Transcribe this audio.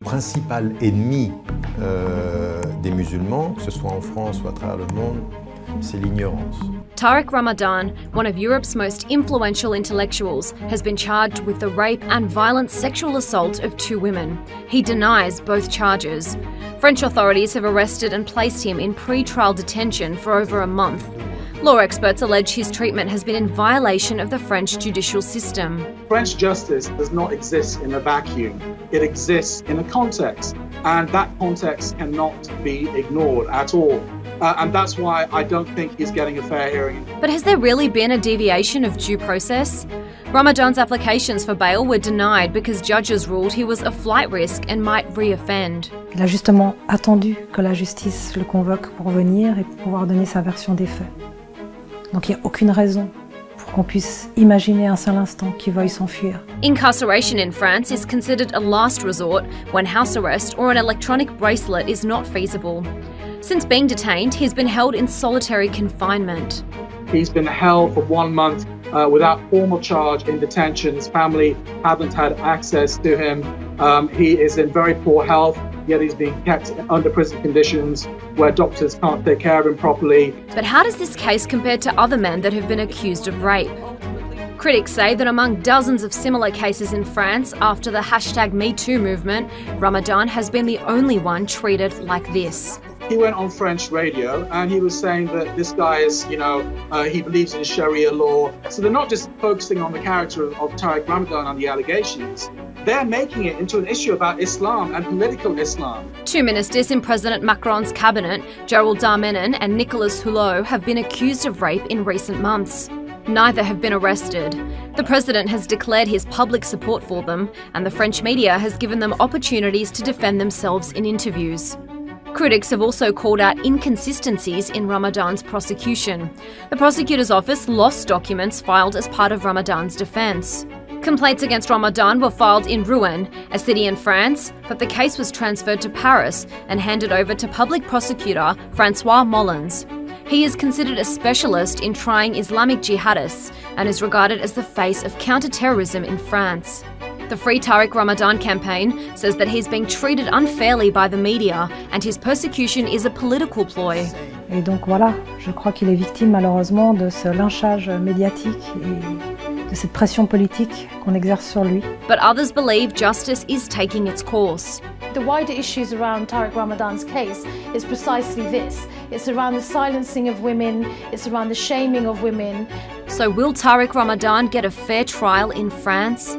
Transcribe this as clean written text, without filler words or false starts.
principal ennemi des musulmans, que ce soit en France ou à travers le monde, c'est l'ignorance. Tarık Ramazan, one of Europe's most influential intellectuals, has been charged with the rape and violent sexual assault of 2 women. He denies both charges. French authorities have arrested and placed him in pre-trial detention for over a month. Law experts allege his treatment has been in violation of the French judicial system. French justice does not exist in a vacuum. It exists in a context, and that context cannot be ignored at all. And that's why I don't think he's getting a fair hearing. But has there really been a deviation of due process? Ramazan's applications for bail were denied because judges ruled he was a flight risk and might re-offend. Il a justement attendu que la justice le convoque pour venir et pour pouvoir donner sa version des faits. Donc il n'y a aucune raison pour qu'on puisse imaginer un seul instant qu'il veuille s'enfuir. Incarceration in France is considered a last resort when house arrest or an electronic bracelet is not feasible. Since being detained, he's been held in solitary confinement. He's been held for 1 month without formal charge in detention. His family haven't had access to him. He is in very poor health, yet he's being kept under prison conditions where doctors can't take care of him properly. But how does this case compare to other men that have been accused of rape? Critics say that among dozens of similar cases in France after the #MeToo movement, Ramazan has been the only one treated like this. He went on French radio and he was saying that this guy is, he believes in Sharia law. So they're not just focusing on the character of Tarık Ramazan and the allegations. They're making it into an issue about Islam and political Islam. 2 ministers in President Macron's cabinet, Gérald Darmanin and Nicolas Hulot, have been accused of rape in recent months. Neither have been arrested. The president has declared his public support for them, and the French media has given them opportunities to defend themselves in interviews. Critics have also called out inconsistencies in Ramazan's prosecution. The prosecutor's office lost documents filed as part of Ramazan's defence. Complaints against Ramazan were filed in Rouen, a city in France, but the case was transferred to Paris and handed over to public prosecutor François Molins. He is considered a specialist in trying Islamic jihadists and is regarded as the face of counter-terrorism in France. The Free Tarık Ramazan campaign says that he's being treated unfairly by the media and his persecution is a political ploy. Et donc voilà, je crois qu'il est victime malheureusement de ce lynchage médiatique et de cette pression politique qu'on exerce sur lui. But others believe justice is taking its course. The wider issues around Tarık Ramazan's case is precisely this. It's around the silencing of women, it's around the shaming of women. So will Tarık Ramazan get a fair trial in France?